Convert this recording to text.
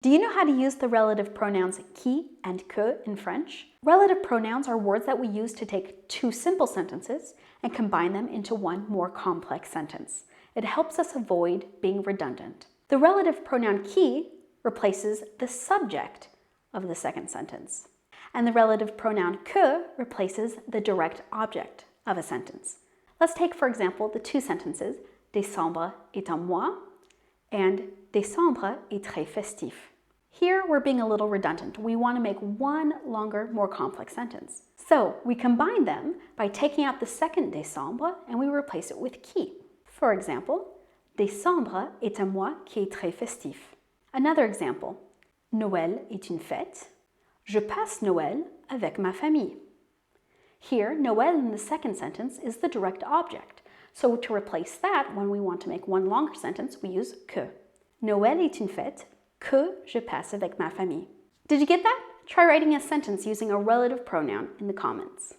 Do you know how to use the relative pronouns qui and que in French? Relative pronouns are words that we use to take two simple sentences and combine them into one more complex sentence. It helps us avoid being redundant. The relative pronoun qui replaces the subject of the second sentence, and the relative pronoun que replaces the direct object of a sentence. Let's take, for example, the two sentences, Décembre est un mois and Décembre est très festif. Here, we're being a little redundant. We want to make one longer, more complex sentence. So we combine them by taking out the second décembre and we replace it with qui. For example, Décembre est un mois qui est très festif. Another example, Noël est une fête. Je passe Noël avec ma famille. Here, Noël in the second sentence is the direct object. So to replace that, when we want to make one longer sentence, we use que. Noël est une fête que je passe avec ma famille. Did you get that? Try writing a sentence using a relative pronoun in the comments.